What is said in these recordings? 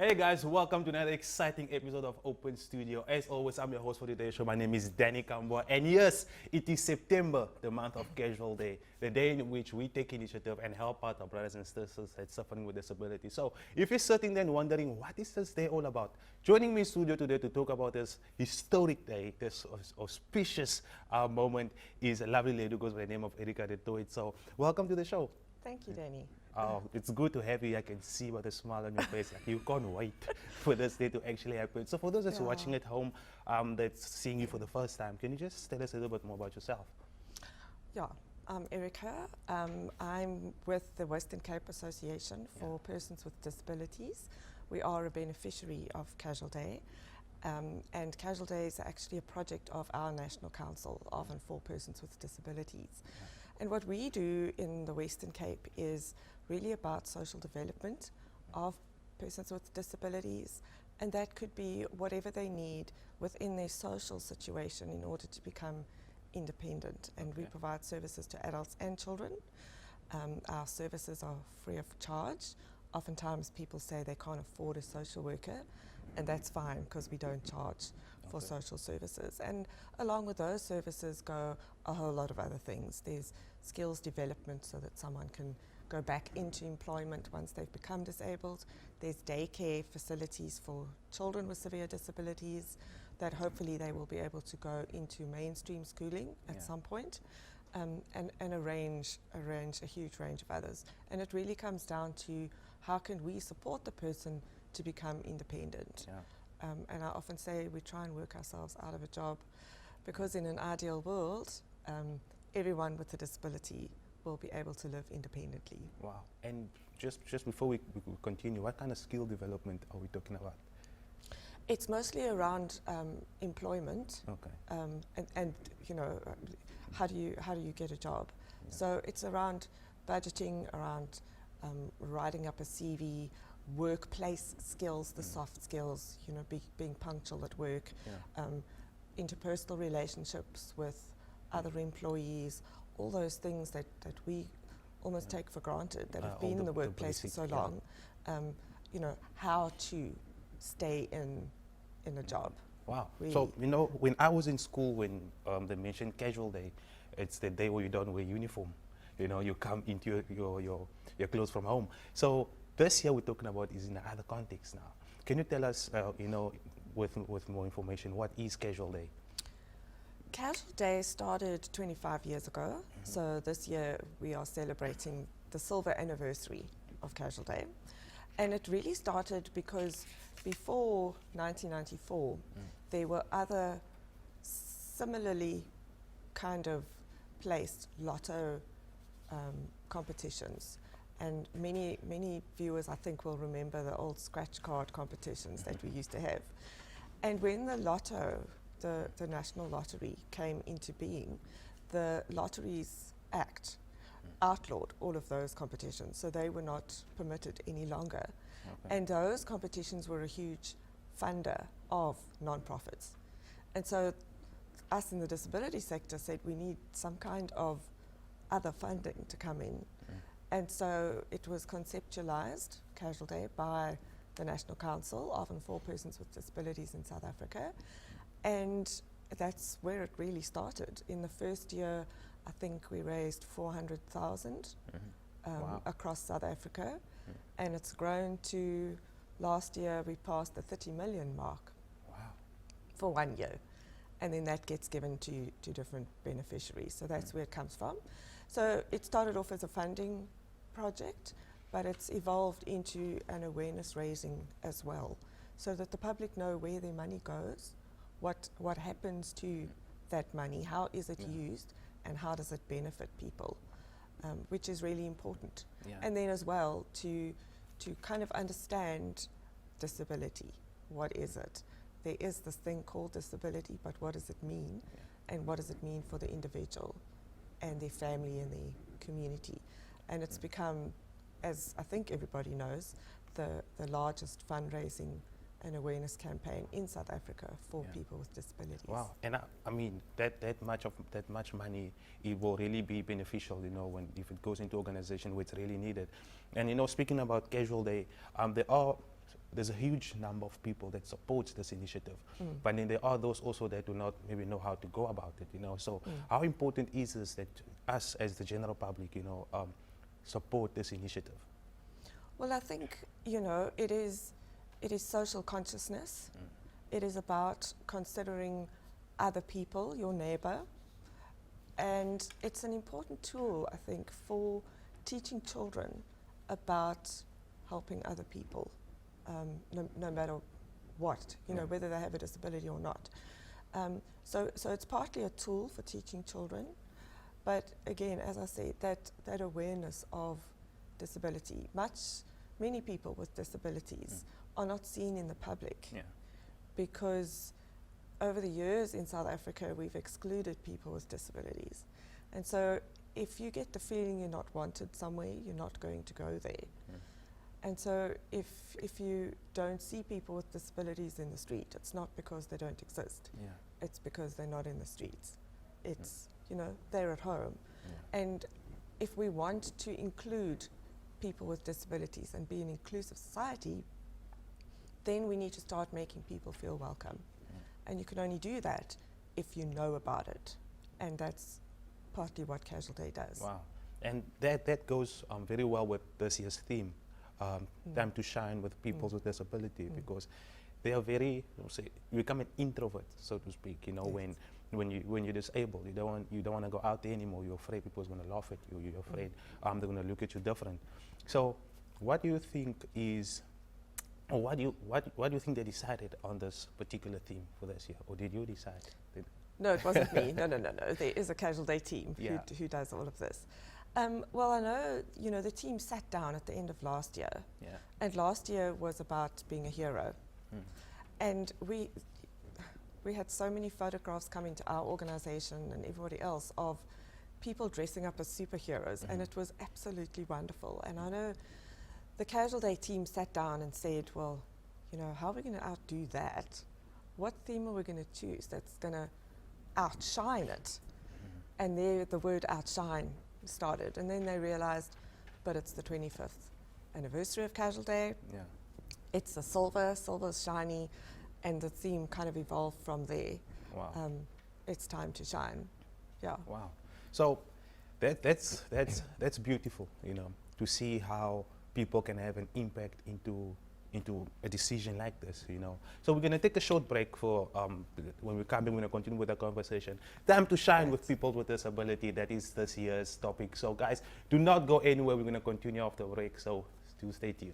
Hey guys, welcome to another exciting episode of Open Studio. As always, I'm your host for today's show. My name is Danny Kamboa. And yes, it is September, the month of Casual Day, the day in which we take initiative and help out our brothers and sisters that suffering with disability. So if you're sitting there and wondering, what is this day all about? Joining me in studio today to talk about this historic day, this auspicious moment, is a lovely lady who goes by the name of Erica de Toit. So welcome to the show. Thank you, Danny. It's good to have you. I can see by the smile on your face. Like you can't wait for this day to actually happen. So for those that's watching at home, that's seeing you for the first time, can you just tell us a little bit more about yourself? Yeah, I'm Erica. I'm with the Western Cape Association for Persons with Disabilities. We are a beneficiary of Casual Day. And Casual Day is actually a project of our National Council of and for Persons with Disabilities. And what we do in the Western Cape is really about social development of persons with disabilities, and that could be whatever they need within their social situation in order to become independent. And we provide services to adults and children. Our services are free of charge. Oftentimes people say they can't afford a social worker, and that's fine because we don't charge for social services. And along with those services go a whole lot of other things. There's skills development so that someone can go back into employment once they've become disabled. There's daycare facilities for children with severe disabilities that hopefully they will be able to go into mainstream schooling at some point, and a huge range of others. And it really comes down to how can we support the person to become independent. And I often say we try and work ourselves out of a job, because in an ideal world, everyone with a disability will be able to live independently. Wow. And just before we continue, what kind of skill development are we talking about? It's mostly around employment, and you know, how do you get a job? So it's around budgeting, around writing up a CV, workplace skills, the soft skills, you know, being punctual at work, interpersonal relationships with other employees, all those things that we almost take for granted, that have been in the workplace for so long. You know, how to stay in a job. Wow. Really. So, you know, when I was in school, when they mentioned Casual Day, it's the day where you don't wear uniform. You know, you come into your clothes from home. So this year we're talking about is in another context now. Can you tell us, you know, with more information, what is Casual Day? Casual Day started 25 years ago. So this year we are celebrating the silver anniversary of Casual Day. And it really started because before 1994, there were other similarly kind of placed lotto competitions. And many viewers, I think, will remember the old scratch card competitions that we used to have. And when the lotto, the National Lottery, came into being, the Lotteries Act outlawed all of those competitions, so they were not permitted any longer. And those competitions were a huge funder of non-profits. And so us in the disability sector said we need some kind of other funding to come in. And so it was conceptualized, Casual Day, by the National Council of and for Persons with Disabilities in South Africa. And that's where it really started. In the first year, I think we raised 400,000 across South Africa. And it's grown to, last year we passed the 30 million mark for 1 year. And then that gets given to different beneficiaries. So that's where it comes from. So it started off as a funding project, but it's evolved into an awareness raising as well, so that the public know where their money goes, what happens to that money, how is it used, and how does it benefit people, which is really important. And then as well to kind of understand disability. What is it? There is this thing called disability, but what does it mean? And what does it mean for the individual and their family and their community? And it's become, as I think everybody knows, the largest fundraising and awareness campaign in South Africa for people with disabilities. Wow. And I mean, that much money, it will really be beneficial, you know, if it goes into organization where it's really needed. And, you know, speaking about Casual Day, there are there's a huge number of people that supports this initiative, but then there are those also that do not maybe know how to go about it, you know. So how important is it that us as the general public, you know, support this initiative? Well, I think, you know, it is social consciousness. It is about considering other people, your neighbor, and it's an important tool, I think, for teaching children about helping other people, no matter what, you know, whether they have a disability or not. So it's partly a tool for teaching children, but again, as I said, that awareness of disability, many people with disabilities are not seen in the public because over the years in South Africa we've excluded people with disabilities, and so if you get the feeling you're not wanted somewhere, you're not going to go there. And so if you don't see people with disabilities in the street, it's not because they don't exist. It's because they're not in the streets. It's, you know, they're at home. And if we want to include people with disabilities and be an inclusive society, then we need to start making people feel welcome. And you can only do that if you know about it. And that's partly what Casual Day does. Wow. And that goes very well with this year's theme, time to shine with people with disability, because they are very, you become an introvert, so to speak, you know, when you're disabled, you don't want to go out there anymore. You're afraid people are going to laugh at you. You're afraid they're going to look at you different. So what do you think is, or what do you think they decided on this particular theme for this year, or did you decide? No, it wasn't me. No. There is a Casual Day team who does all of this. Well, I know, you know, the team sat down at the end of last year, and last year was about being a hero. And we had so many photographs coming to our organization and everybody else of people dressing up as superheroes, and it was absolutely wonderful. And I know the Casual Day team sat down and said, well, you know, how are we going to outdo that? What theme are we going to choose that's going to outshine it? And there the word outshine started, and then they realized, but it's the 25th anniversary of Casual Day. It's the silver's shiny, and the theme kind of evolved from there. Wow. It's time to shine. Wow. So that's beautiful, you know, to see how people can have an impact into a decision like this, you know. So we're going to take a short break for, when we come back, we're going to continue with the conversation. Time to shine with people with disability, that is this year's topic. So guys, do not go anywhere. We're going to continue after the break, so do stay tuned.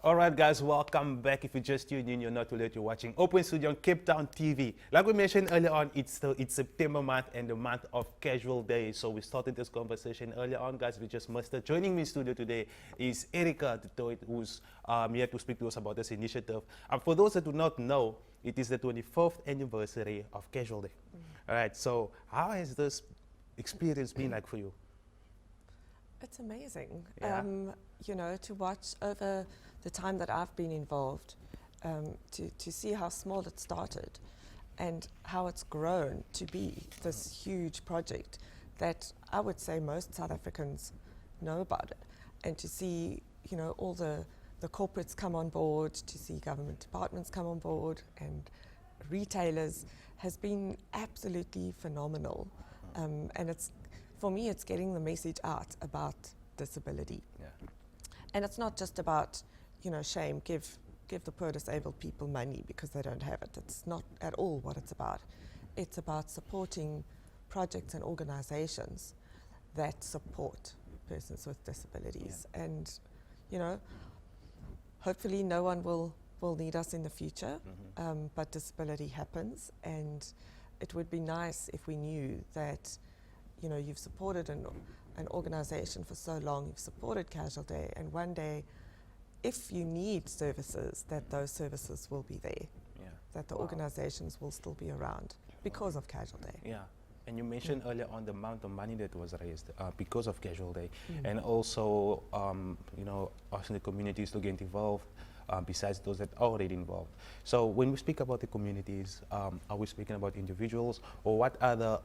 All right, guys, welcome back. If you just tuned in, you're not too late. You're watching Open Studio on Cape Town TV. Like we mentioned earlier on, it's September month and the month of Casual Day. So we started this conversation earlier on, guys. We just missed it. Joining me in studio today is Erica, the Toit, who's here to speak to us about this initiative. And for those that do not know, it is the 24th anniversary of Casual Day. All right, so how has this experience been like for you? It's amazing, you know, to watch over the time that I've been involved, to see how small it started and how it's grown to be this huge project that I would say most South Africans know about it, and to see, you know, all the corporates come on board, to see government departments come on board and retailers has been absolutely phenomenal. And it's, for me, it's getting the message out about disability. And it's not just about, you know, shame, give the poor disabled people money because they don't have it. It's not at all what it's about. It's about supporting projects and organizations that support persons with disabilities. And, you know, hopefully no one will need us in the future, but disability happens, and it would be nice if we knew that, you know, you've supported an organization for so long, you've supported Casual Day, and one day, if you need services, that those services will be there, that the organizations will still be around because of Casual Day. And you mentioned earlier on the amount of money that was raised because of Casual Day, and also, you know, asking the communities to get involved. besides those that are already involved. So when we speak about the communities, are we speaking about individuals, or what other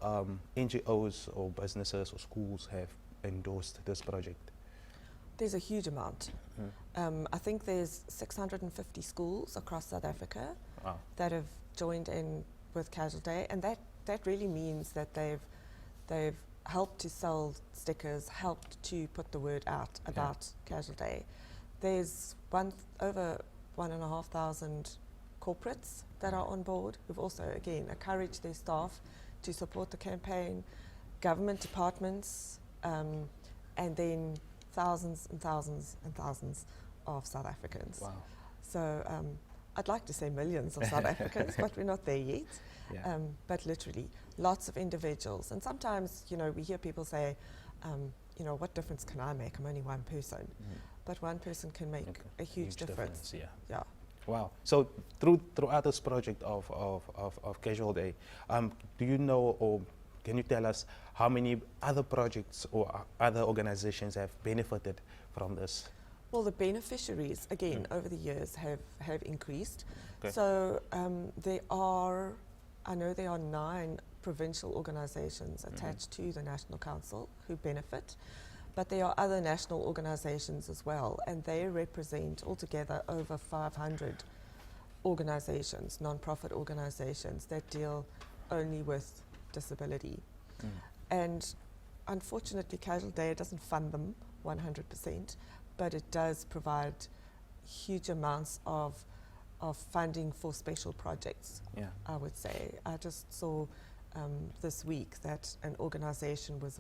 NGOs or businesses or schools have endorsed this project? There's a huge amount. I think there's 650 schools across South Africa Wow. that have joined in with Casual Day, and that really means that they've helped to sell stickers, helped to put the word out about Casual Day. There's over 1,500 corporates that are on board who've also, again, encouraged their staff to support the campaign, government departments, and then thousands and thousands and thousands of South Africans. Wow. So I'd like to say millions of South Africans, but we're not there yet. Yeah. But literally, lots of individuals. And sometimes, we hear people say, what difference can I make? I'm only one person. But one person can make a huge difference. Yeah. Wow. So throughout this project of Casual Day, do you know, or can you tell us how many other projects or other organizations have benefited from this? Well, the beneficiaries, again, over the years have increased. Okay. So I know there are 9 provincial organizations attached to the National Council who benefit, but there are other national organizations as well, and they represent altogether over 500 organizations, non-profit organizations that deal only with disability. And unfortunately, Casual Day doesn't fund them 100%, but it does provide huge amounts of funding for special projects, I would say. I just saw this week that an organization was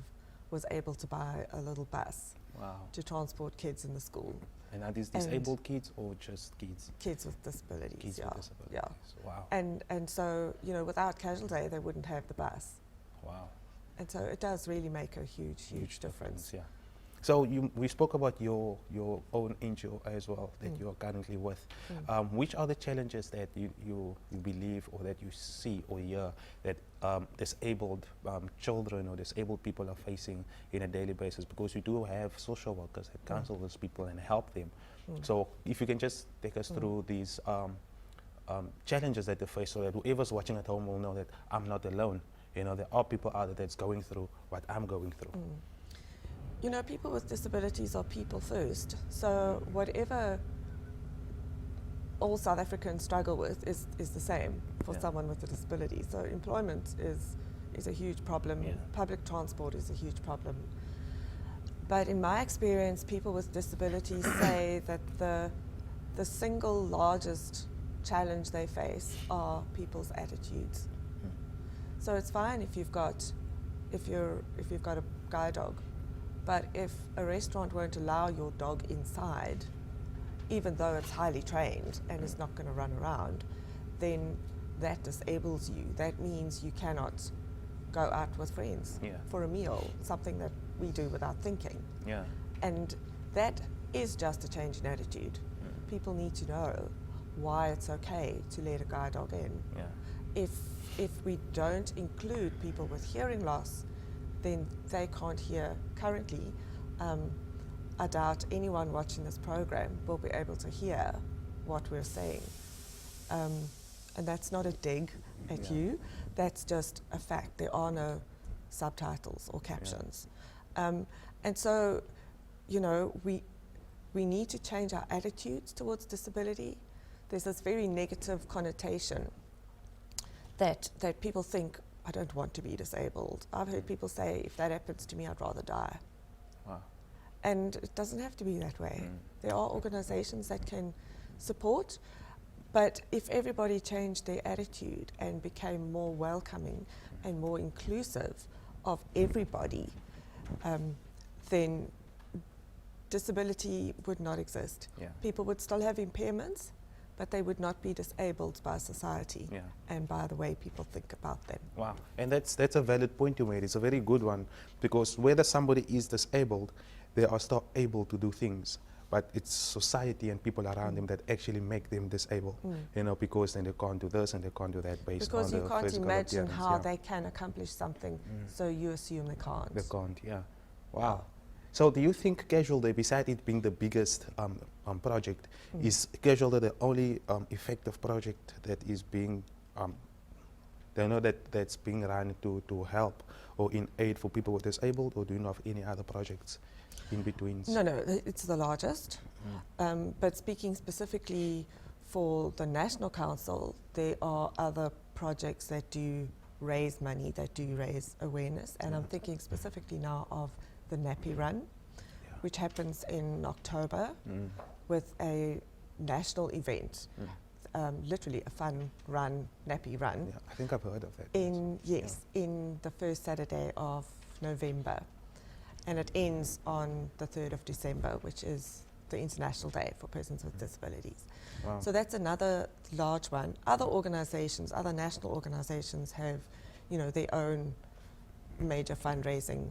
able to buy a little bus to transport kids in the school. And are these disabled kids or just kids? Kids with disabilities, Kids with disabilities. yeah. Wow. And so, without Casual Day, they wouldn't have the bus. Wow. And so it does really make a huge difference. Yeah. So we spoke about your own NGO as well that you are currently with. Which are the challenges that you believe or that you see or hear that disabled children or disabled people are facing in a daily basis? Because you do have social workers that counsel those people and help them. So if you can just take us through these challenges that they face, so that whoever's watching at home will know that I'm not alone. There are people out there that's going through what I'm going through. People with disabilities are people first. So whatever all South Africans struggle with is the same for someone with a disability. So employment is a huge problem. Public transport is a huge problem. But in my experience, people with disabilities say that the single largest challenge they face are people's attitudes. So it's fine if you've got a guide dog, but if a restaurant won't allow your dog inside, even though it's highly trained and is not going to run around, then that disables you. That means you cannot go out with friends for a meal, something that we do without thinking. And that is just a change in attitude. People need to know why it's okay to let a guide dog in. If we don't include people with hearing loss, then they can't hear. Currently, I doubt anyone watching this program will be able to hear what we're saying. And that's not a dig at you, that's just a fact. There are no subtitles or captions. And so, we need to change our attitudes towards disability. There's this very negative connotation that people think, I don't want to be disabled. I've heard people say, if that happens to me, I'd rather die. Wow. And it doesn't have to be that way. There are organizations that can support, but if everybody changed their attitude and became more welcoming and more inclusive of everybody, then disability would not exist. People would still have impairments, but they would not be disabled by society and by the way people think about them. Wow, and that's a valid point you made. It's a very good one, because whether somebody is disabled, they are still able to do things, but it's society and people around them that actually make them disabled, because then they can't do this and they can't do that based on the physical appearance. Because you can't imagine how they can accomplish something, so you assume they can't. They can't, Wow. So do you think Casual Day, besides it being the biggest project, is Casual Day the only effective project that is being, that's being run to help or in aid for people with disabled, or do you know of any other projects in between? No, it's the largest. But speaking specifically for the National Council, there are other projects that do raise money, that do raise awareness. And I'm thinking specifically now of the Nappy Run, which happens in October with a national event. Literally a fun run, Nappy Run. Yeah, I think I've heard of that. In the first Saturday of November. And it ends on the 3rd of December, which is the International Day for Persons with Disabilities. Wow. So that's another large one. Other organizations, other national organizations have, their own major fundraising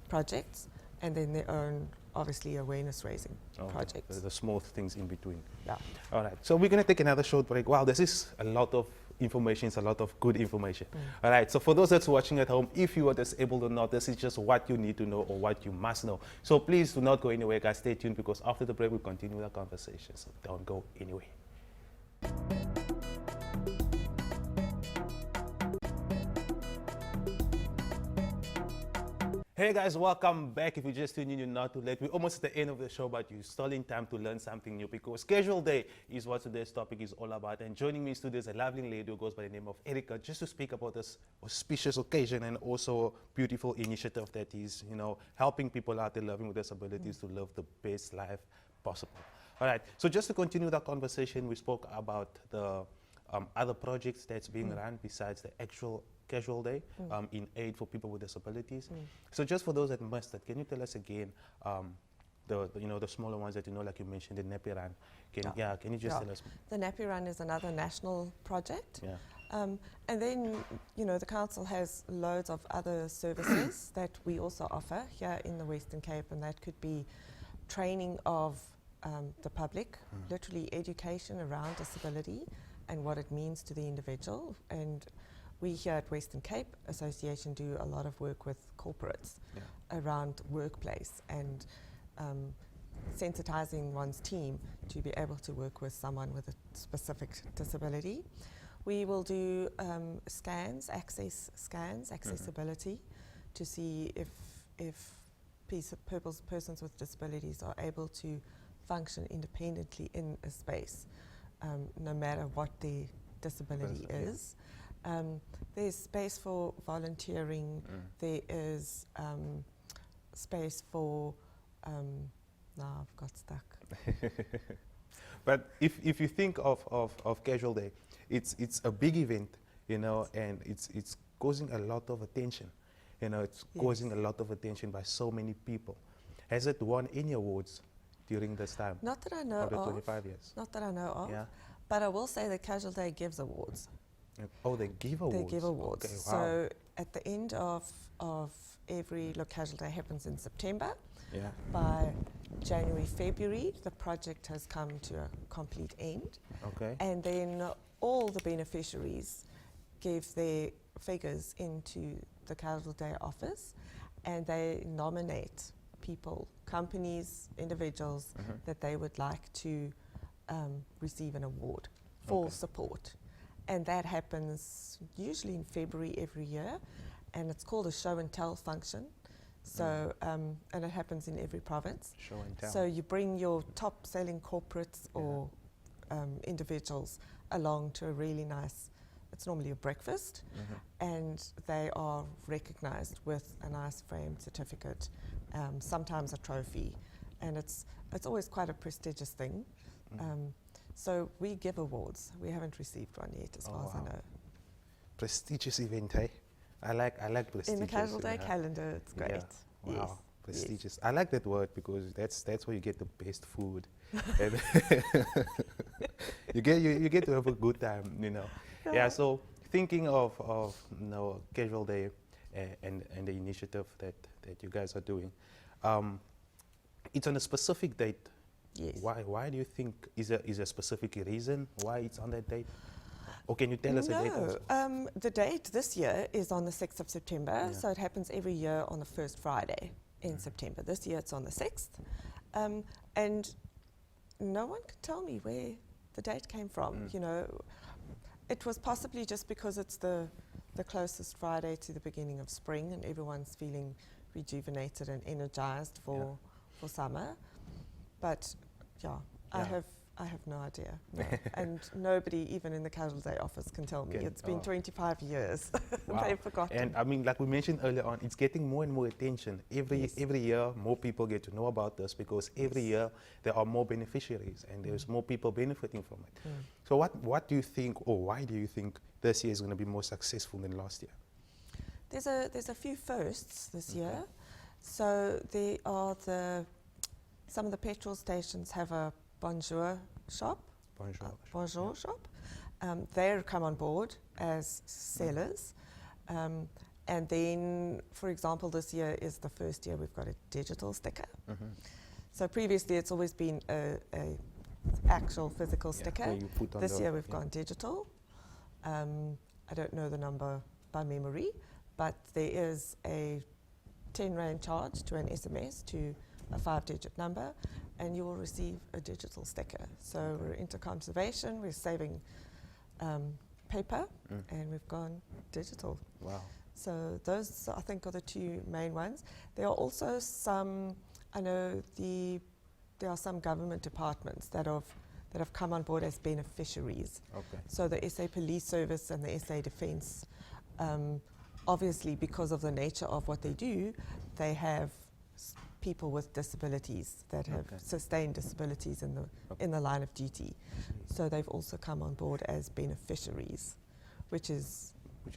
projects, and then their own, obviously, awareness raising projects. The small things in between. Yeah. All right, so we're going to take another short break. Wow, this is a lot of information, it's a lot of good information. All right, so for those that's watching at home, if you are disabled or not, this is just what you need to know or what you must know. So please do not go anywhere, guys. Stay tuned, because after the break, we'll continue the conversation. So don't go anywhere. Hey guys, welcome back. If you just tuned in, you're not too late. We're almost at the end of the show, but you're still in time to learn something new, because Casual Day is what today's topic is all about. And joining me in studio is a lovely lady who goes by the name of Erica, just to speak about this auspicious occasion and also beautiful initiative that is, helping people out there living with disabilities to live the best life possible. All right, so just to continue that conversation, we spoke about the other projects that's being run besides the actual Casual Day in aid for people with disabilities. So just for those that missed it, can you tell us again the smaller ones that like you mentioned, the Nappy Run? Can you just tell us? The Nappy Run is another national project. Yeah. And then, the council has loads of other services that we also offer here in the Western Cape, and that could be training of the public, literally education around disability and what it means to the individual. And we here at Western Cape Association do a lot of work with corporates around workplace and sensitizing one's team to be able to work with someone with a specific disability. We will do scans, accessibility, to see if persons with disabilities are able to function independently in a space, no matter what their disability is. There's space for volunteering. There is space for. I've got stuck. But if you think of Casual Day, it's a big event, and it's causing a lot of attention. It's causing a lot of attention by so many people. Has it won any awards during this time? Not that I know of. The of. 25 years. Not that I know of. Yeah. But I will say that Casual Day gives awards. Oh, they give awards? They give awards. Okay, wow. So at the end of every Casual Day happens in September. Yeah. By January, February, the project has come to a complete end. Okay. And then all the beneficiaries give their figures into the Casual Day office, and they nominate people, companies, individuals that they would like to receive an award for support. And that happens usually in February every year, and it's called a show and tell function. So, and it happens in every province. Show and tell. So you bring your top selling corporates or individuals along to a really nice, it's normally a breakfast, and they are recognized with a nice framed certificate, sometimes a trophy, and it's always quite a prestigious thing. So we give awards. We haven't received one yet, as far as I know. Prestigious event, hey? I like prestigious. In the Casual Day calendar, it's great. Yeah. Wow, yes. prestigious. Yes. I like that word, because that's where you get the best food. you get to have a good time, Yeah. So thinking of Casual Day and the initiative that you guys are doing, it's on a specific date. Yes. Why do you think is a specific reason why it's on that date? Or can you tell us a date also? The date this year is on the 6th of September, so it happens every year on the first Friday in September. This year it's on the 6th. And no one can tell me where the date came from. You know, it was possibly just because it's the closest Friday to the beginning of spring and everyone's feeling rejuvenated and energized for summer. But yeah, I have no idea. No. And nobody, even in the Casual Day office, can tell me. It's been 25 years. Wow. They've forgotten. And I mean, like we mentioned earlier on, it's getting more and more attention. Every year, more people get to know about this because every year there are more beneficiaries and there's more people benefiting from it. So what do you think, or why do you think this year is going to be more successful than last year? There's a few firsts this year. So there are some of the petrol stations have a Bonjour shop. Bonjour shop. They'll come on board as sellers. And then, for example, this year is the first year we've got a digital sticker. So previously it's always been a actual physical sticker. This year we've gone digital. I don't know the number by memory, but there is a 10 Rand charge to an SMS to a 5-digit number, and you will receive a digital sticker. So we're into conservation, we're saving paper, and we've gone digital. Wow. So those, I think, are the two main ones. There are also some, I know there are some government departments that have come on board as beneficiaries. So the SA Police Service and the SA Defence, obviously because of the nature of what they do, they have people with disabilities that have sustained disabilities in the line of duty. So they've also come on board as beneficiaries, which is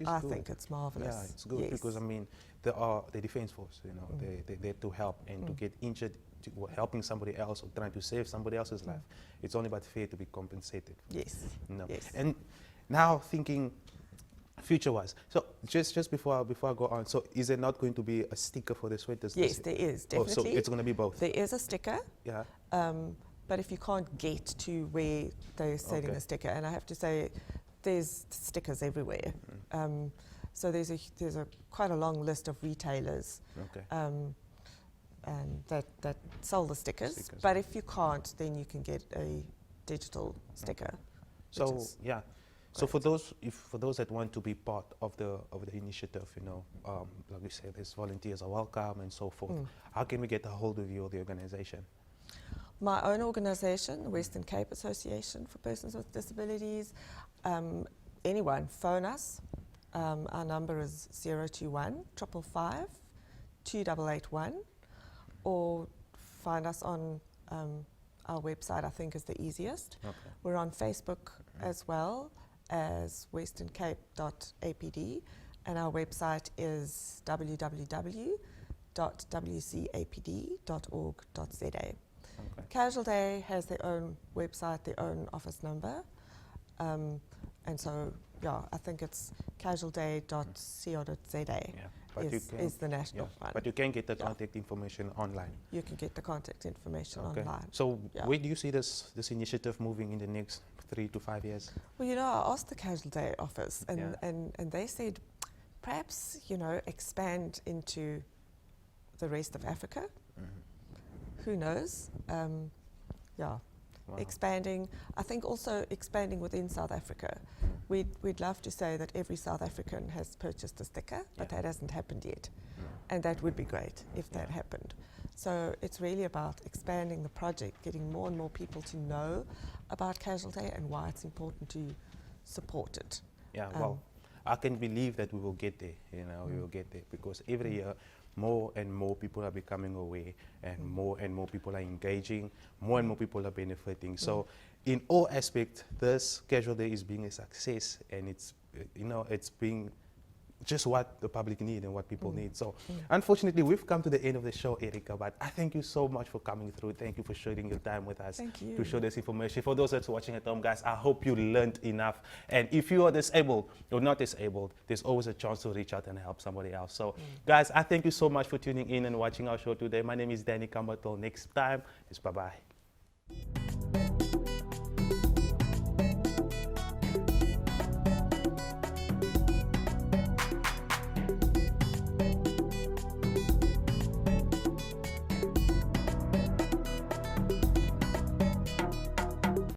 I good. think it's marvelous. Yeah, it's good because I mean there are the defense force, you know, they're there to help and to get injured, helping somebody else or trying to save somebody else's life. It's only but fair to be compensated. Yes. No. Yes. And now thinking future-wise, so just before I go on, so is there not going to be a sticker for the sweaters? Yes, there is, definitely. Oh, so it's going to be both? There is a sticker. Yeah. But if you can't get to where they're selling the sticker, and I have to say, there's stickers everywhere. So there's a quite a long list of retailers and that sell the stickers. But if you can't, then you can get a digital sticker. So yeah. So for those that want to be part of the initiative, you know, like we said, these volunteers are welcome and so forth. How can we get a hold of you or the organization? My own organization, the Western Cape Association for Persons with Disabilities. Anyone, phone us. Our number is 021 555 2881, or find us on our website, I think is the easiest. We're on Facebook as well as westerncape.apd, and our website is www.wcapd.org.za. Casual Day has their own website, their own office number, and so yeah, I think it's casualday.co.za is the national one. But you can get the contact information online. You can get the contact information online. So where do you see this initiative moving in the next 3 to 5 years? Well, you know, I asked the Casual Day office, and they said perhaps, you know, expand into the rest of Africa. Who knows? Expanding. I think also expanding within South Africa. We'd love to say that every South African has purchased a sticker, but that hasn't happened yet. And that would be great if that happened. So it's really about expanding the project, getting more and more people to know about Casual Day and why it's important to support it. Yeah, well, I can believe that we will get there, you know, we will get there, because every year more and more people are becoming aware, and more people are engaging, more and more people are benefiting. So in all aspects, this Casual Day is being a success, and it's, you know, it's being just what the public need and what people need. So unfortunately, we've come to the end of the show, Erica, but I thank you so much for coming through. Thank you for sharing your time with us to show this information. For those that's watching at home, guys, I hope you learned enough. And if you are disabled or not disabled, there's always a chance to reach out and help somebody else. So guys, I thank you so much for tuning in and watching our show today. My name is Danny Kamba. Till next time, it's bye-bye.